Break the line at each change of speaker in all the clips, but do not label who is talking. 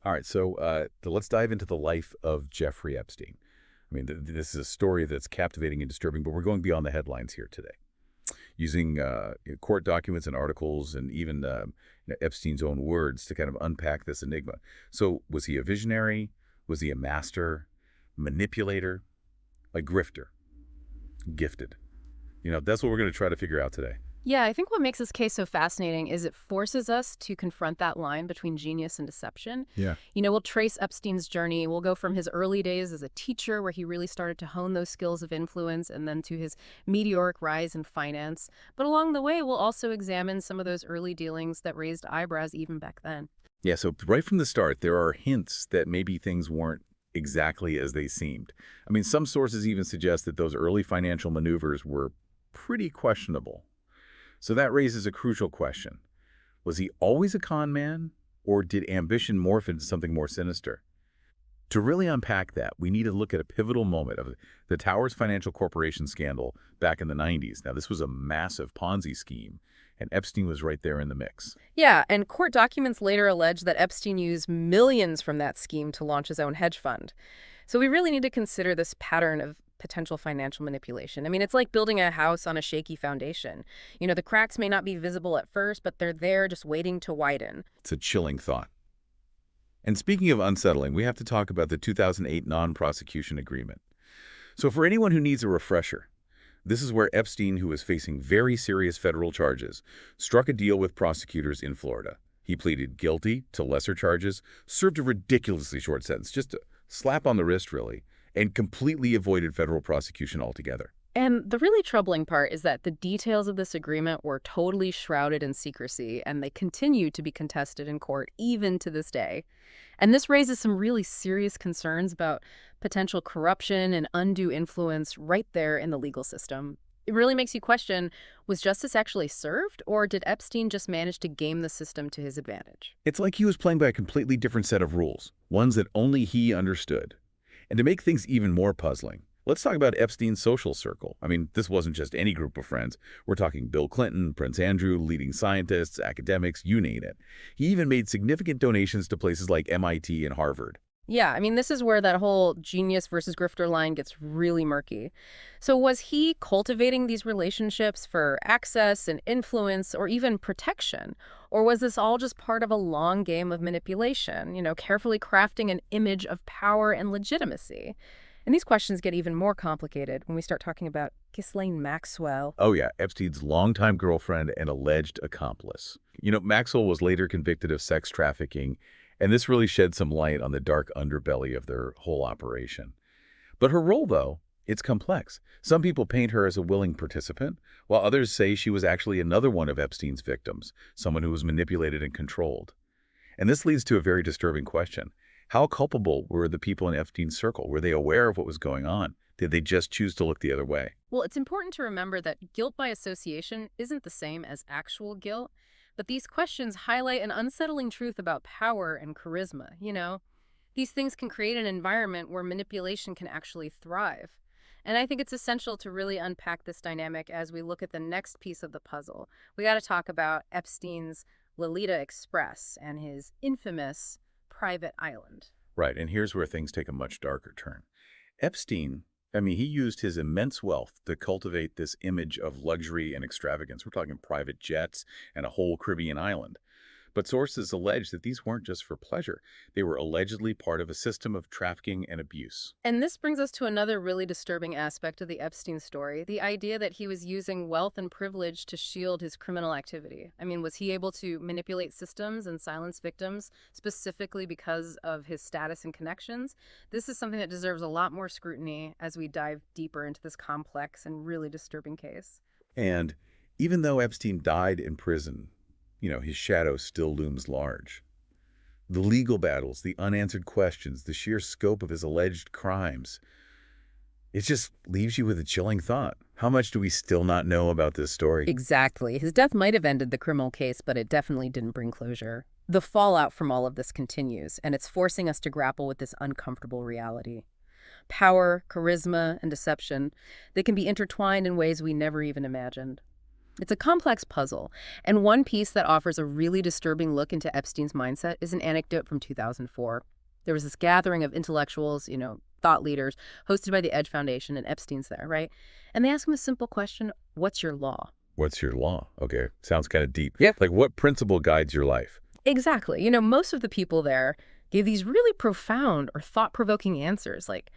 All right, so let's dive into the life of Jeffrey Epstein. I mean, this is a story that's captivating and disturbing, but we're going beyond the headlines here today, using court documents and articles and even Epstein's own words to kind of unpack this enigma. So was he a visionary? Was he a master, manipulator, a grifter, gifted? That's what we're going to try to figure out today.
Yeah, I think what makes this case so fascinating is it forces us to confront that line between genius and deception.
Yeah.
We'll trace Epstein's journey. We'll go from his early days as a teacher, where he really started to hone those skills of influence, and then to his meteoric rise in finance. But along the way, we'll also examine some of those early dealings that raised eyebrows even back then.
Yeah, so right from the start, there are hints that maybe things weren't exactly as they seemed. I mean, some sources even suggest that those early financial maneuvers were pretty questionable. So that raises a crucial question. Was he always a con man, or did ambition morph into something more sinister? To really unpack that, we need to look at a pivotal moment of the Towers Financial Corporation scandal back in the 90s. Now, this was a massive Ponzi scheme, and Epstein was right there in the mix.
Yeah, and court documents later allege that Epstein used millions from that scheme to launch his own hedge fund. So we really need to consider this pattern of potential financial manipulation. I mean, it's like building a house on a shaky foundation. The cracks may not be visible at first, but they're there just waiting to widen.
It's a chilling thought. And speaking of unsettling, we have to talk about the 2008 non-prosecution agreement. So for anyone who needs a refresher, this is where Epstein, who was facing very serious federal charges, struck a deal with prosecutors in Florida. He pleaded guilty to lesser charges, served a ridiculously short sentence, just a slap on the wrist, really, and completely avoided federal prosecution altogether.
And the really troubling part is that the details of this agreement were totally shrouded in secrecy, and they continue to be contested in court even to this day. And this raises some really serious concerns about potential corruption and undue influence right there in the legal system. It really makes you question, was justice actually served, or did Epstein just manage to game the system to his advantage?
It's like he was playing by a completely different set of rules, ones that only he understood. And to make things even more puzzling, let's talk about Epstein's social circle. I mean, this wasn't just any group of friends. We're talking Bill Clinton, Prince Andrew, leading scientists, academics, you name it. He even made significant donations to places like MIT and Harvard.
Yeah, I mean, this is where that whole genius versus grifter line gets really murky. So was he cultivating these relationships for access and influence or even protection? Or was this all just part of a long game of manipulation, carefully crafting an image of power and legitimacy? And these questions get even more complicated when we start talking about Ghislaine Maxwell.
Oh yeah, Epstein's longtime girlfriend and alleged accomplice. Maxwell was later convicted of sex trafficking, and this really shed some light on the dark underbelly of their whole operation. But her role, though, it's complex. Some people paint her as a willing participant, while others say she was actually another one of Epstein's victims, someone who was manipulated and controlled. And this leads to a very disturbing question. How culpable were the people in Epstein's circle? Were they aware of what was going on? Did they just choose to look the other way?
Well, it's important to remember that guilt by association isn't the same as actual guilt, but these questions highlight an unsettling truth about power and charisma. These things can create an environment where manipulation can actually thrive. And I think it's essential to really unpack this dynamic as we look at the next piece of the puzzle. We got to talk about Epstein's Lolita Express and his infamous private island.
Right, and here's where things take a much darker turn. Epstein, he used his immense wealth to cultivate this image of luxury and extravagance. We're talking private jets and a whole Caribbean island. But sources allege that these weren't just for pleasure. They were allegedly part of a system of trafficking and abuse.
And this brings us to another really disturbing aspect of the Epstein story, the idea that he was using wealth and privilege to shield his criminal activity. I mean, was he able to manipulate systems and silence victims specifically because of his status and connections? This is something that deserves a lot more scrutiny as we dive deeper into this complex and really disturbing case.
And even though Epstein died in prison, his shadow still looms large. The legal battles, the unanswered questions, the sheer scope of his alleged crimes, it just leaves you with a chilling thought. How much do we still not know about this story?
Exactly. His death might have ended the criminal case, but it definitely didn't bring closure. The fallout from all of this continues, and it's forcing us to grapple with this uncomfortable reality. Power, charisma, and deception, they can be intertwined in ways we never even imagined. It's a complex puzzle, and one piece that offers a really disturbing look into Epstein's mindset is an anecdote from 2004. There was this gathering of intellectuals, thought leaders, hosted by the Edge Foundation, and Epstein's there, right? And they ask him a simple question: what's your law?
What's your law? Okay, sounds kind of deep.
Yeah.
Like, what principle guides your life?
Exactly. Most of the people there gave these really profound or thought-provoking answers, like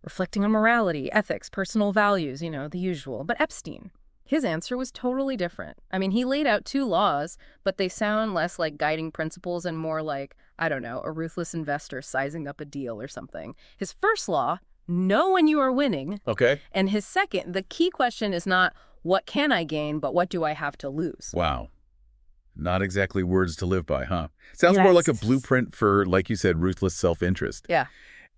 reflecting on morality, ethics, personal values, the usual. But Epstein, his answer was totally different. I mean, he laid out two laws, but they sound less like guiding principles and more like, I don't know, a ruthless investor sizing up a deal or something. His first law, know when you are winning.
Okay.
And his second, the key question is not what can I gain, but what do I have to lose?
Wow. Not exactly words to live by, huh? Sounds more like a
Yes.
blueprint for, like you said, ruthless self-interest.
Yeah.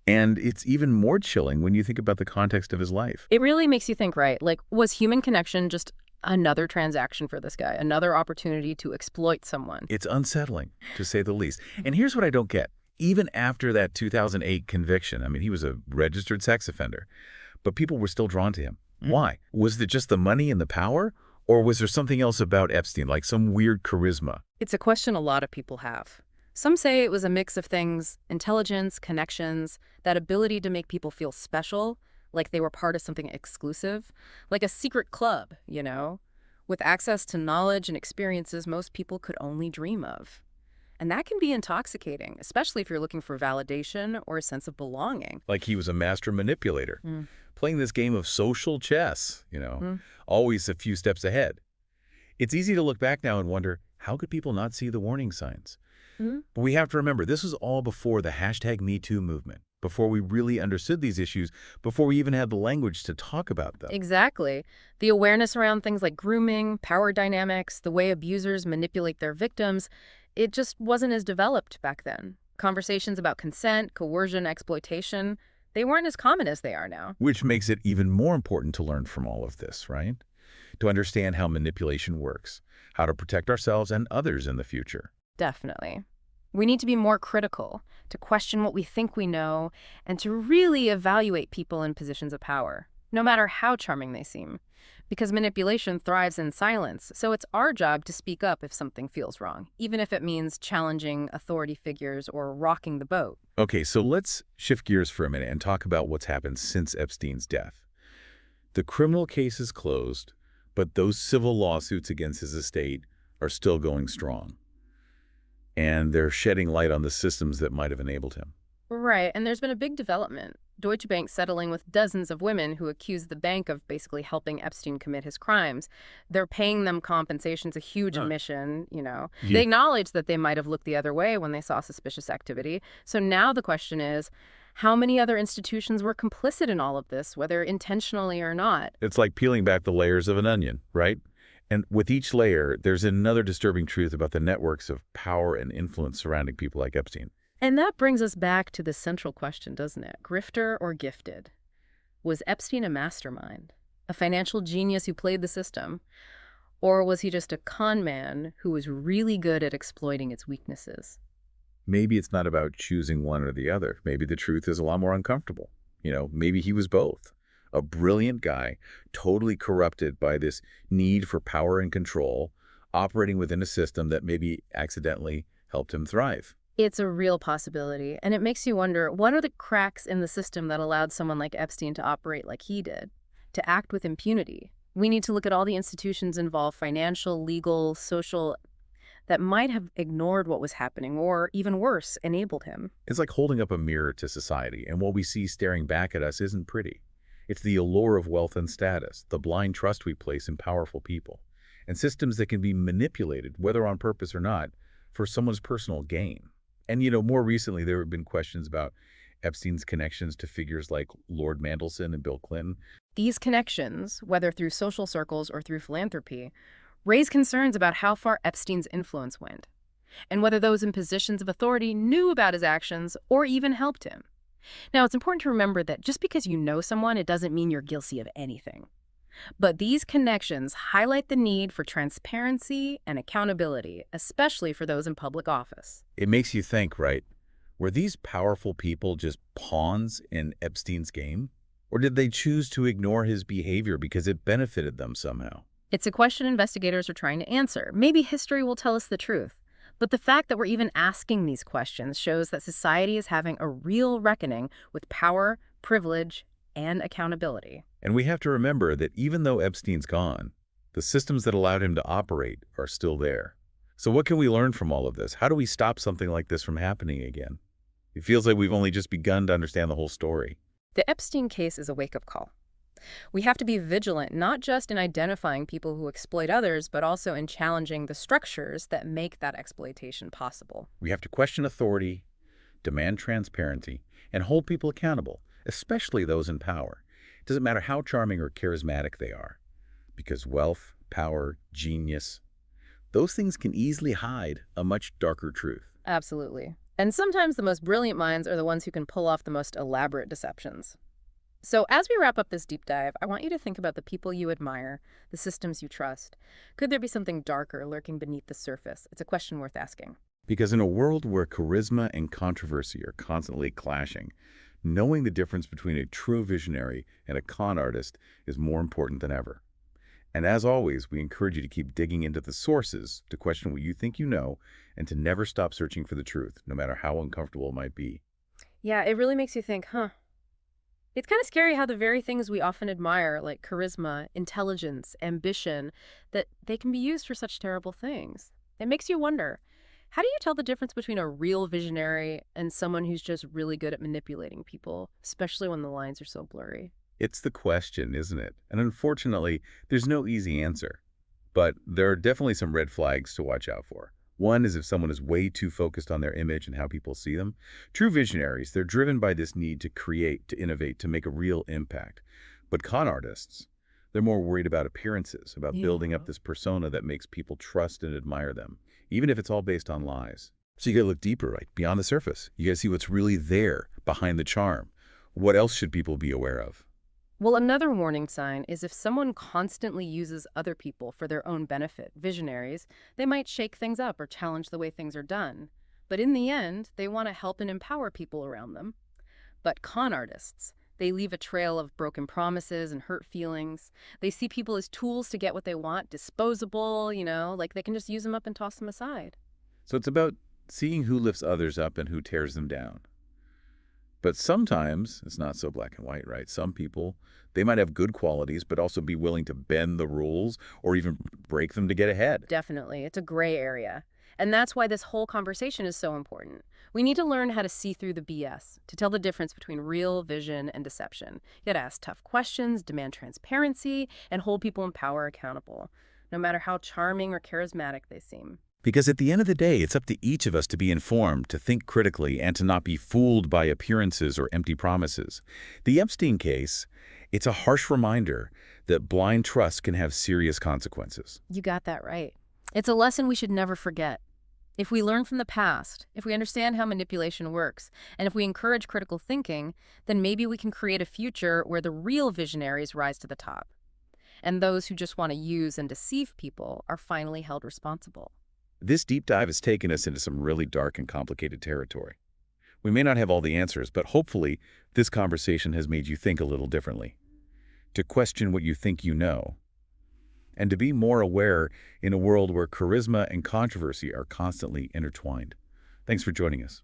And it's even more chilling when you think about the context of his life.
It really makes you think, right? Like, was human connection just another transaction for this guy, another opportunity to exploit someone?
It's unsettling, to say the least. And here's what I don't get. Even after that 2008 conviction, I mean, he was a registered sex offender, but people were still drawn to him. Why? Was it just the money and the power? Or was there something else about Epstein, like some weird charisma?
It's a question a lot of people have. Some say it was a mix of things: intelligence, connections, that ability to make people feel special, like they were part of something exclusive, like a secret club, with access to knowledge and experiences most people could only dream of. And that can be intoxicating, especially if you're looking for validation or a sense of belonging.
Like he was a master manipulator, playing this game of social chess,
Mm.
always a few steps ahead. It's easy to look back now and wonder, how could people not see the warning signs?
Mhm.
But we have to remember, this was all before the #MeToo movement, before we really understood these issues, before we even had the language to talk about them.
Exactly. The awareness around things like grooming, power dynamics, the way abusers manipulate their victims, it just wasn't as developed back then. Conversations about consent, coercion, exploitation, they weren't as common as they are now.
Which makes it even more important to learn from all of this, right? To understand how manipulation works, how to protect ourselves and others in the future.
Definitely. We need to be more critical, to question what we think we know, and to really evaluate people in positions of power, no matter how charming they seem. Because manipulation thrives in silence, so it's our job to speak up if something feels wrong, even if it means challenging authority figures or rocking the boat.
Okay, so let's shift gears for a minute and talk about what's happened since Epstein's death. The criminal case is closed, but those civil lawsuits against his estate are still going strong. And they're shedding light on the systems that might have enabled him.
Right, and there's been a big development. Deutsche Bank settling with dozens of women who accuse the bank of basically helping Epstein commit his crimes. They're paying them compensations, a huge admission.
Yeah.
They acknowledge that they might have looked the other way when they saw suspicious activity. So now the question is, how many other institutions were complicit in all of this, whether intentionally or not?
It's like peeling back the layers of an onion, right? And with each layer, there's another disturbing truth about the networks of power and influence surrounding people like Epstein.
And that brings us back to the central question, doesn't it? Grifter or gifted? Was Epstein a mastermind, a financial genius who played the system? Or was he just a con man who was really good at exploiting its weaknesses?
Maybe it's not about choosing one or the other. Maybe the truth is a lot more uncomfortable. Maybe he was both. A brilliant guy, totally corrupted by this need for power and control, operating within a system that maybe accidentally helped him thrive.
It's a real possibility, and it makes you wonder, what are the cracks in the system that allowed someone like Epstein to operate like he did, to act with impunity? We need to look at all the institutions involved, financial, legal, social, that might have ignored what was happening or, even worse, enabled him.
It's like holding up a mirror to society, and what we see staring back at us isn't pretty. It's the allure of wealth and status, the blind trust we place in powerful people, and systems that can be manipulated, whether on purpose or not, for someone's personal gain. And, more recently, there have been questions about Epstein's connections to figures like Lord Mandelson and Bill Clinton.
These connections, whether through social circles or through philanthropy, raise concerns about how far Epstein's influence went, and whether those in positions of authority knew about his actions or even helped him. Now, it's important to remember that just because you know someone, it doesn't mean you're guilty of anything. But these connections highlight the need for transparency and accountability, especially for those in public office.
It makes you think, right? Were these powerful people just pawns in Epstein's game? Or did they choose to ignore his behavior because it benefited them somehow?
It's a question investigators are trying to answer. Maybe history will tell us the truth. But the fact that we're even asking these questions shows that society is having a real reckoning with power, privilege, and accountability.
And we have to remember that even though Epstein's gone, the systems that allowed him to operate are still there. So what can we learn from all of this? How do we stop something like this from happening again? It feels like we've only just begun to understand the whole story.
The Epstein case is a wake-up call. We have to be vigilant, not just in identifying people who exploit others, but also in challenging the structures that make that exploitation possible.
We have to question authority, demand transparency, and hold people accountable, especially those in power. It doesn't matter how charming or charismatic they are, because wealth, power, genius, those things can easily hide a much darker truth.
Absolutely. And sometimes the most brilliant minds are the ones who can pull off the most elaborate deceptions. So as we wrap up this deep dive, I want you to think about the people you admire, the systems you trust. Could there be something darker lurking beneath the surface? It's a question worth asking.
Because in a world where charisma and controversy are constantly clashing, knowing the difference between a true visionary and a con artist is more important than ever. And as always, we encourage you to keep digging into the sources, to question what you think you know, and to never stop searching for the truth, no matter how uncomfortable it might be.
Yeah, it really makes you think, huh? It's kind of scary how the very things we often admire, like charisma, intelligence, ambition, that they can be used for such terrible things. It makes you wonder, how do you tell the difference between a real visionary and someone who's just really good at manipulating people, especially when the lines are so blurry?
It's the question, isn't it? And unfortunately, there's no easy answer. But there are definitely some red flags to watch out for. One is if someone is way too focused on their image and how people see them. True visionaries, they're driven by this need to create, to innovate, to make a real impact. But con artists, they're more worried about appearances, about building up
Yeah.
this persona that makes people trust and admire them, even if it's all based on lies. So you gotta look deeper, right? Beyond the surface. You gotta see what's really there, behind the charm. What else should people be aware of?
Well, another warning sign is if someone constantly uses other people for their own benefit, visionaries, they might shake things up or challenge the way things are done. But in the end, they want to help and empower people around them. But con artists, they leave a trail of broken promises and hurt feelings. They see people as tools to get what they want, disposable, like they can just use them up and toss them aside.
So it's about seeing who lifts others up and who tears them down. But sometimes it's not so black and white, right? Some people, they might have good qualities, but also be willing to bend the rules or even break them to get ahead.
Definitely. It's a gray area. And that's why this whole conversation is so important. We need to learn how to see through the BS, to tell the difference between real vision and deception. You gotta ask tough questions, demand transparency, and hold people in power accountable, no matter how charming or charismatic they seem.
Because at the end of the day, it's up to each of us to be informed, to think critically, and to not be fooled by appearances or empty promises. The Epstein case, it's a harsh reminder that blind trust can have serious consequences.
You got that right. It's a lesson we should never forget. If we learn from the past, if we understand how manipulation works, and if we encourage critical thinking, then maybe we can create a future where the real visionaries rise to the top, and those who just want to use and deceive people are finally held responsible.
This deep dive has taken us into some really dark and complicated territory. We may not have all the answers, but hopefully this conversation has made you think a little differently, to question what you think you know, and to be more aware in a world where charisma and controversy are constantly intertwined. Thanks for joining us.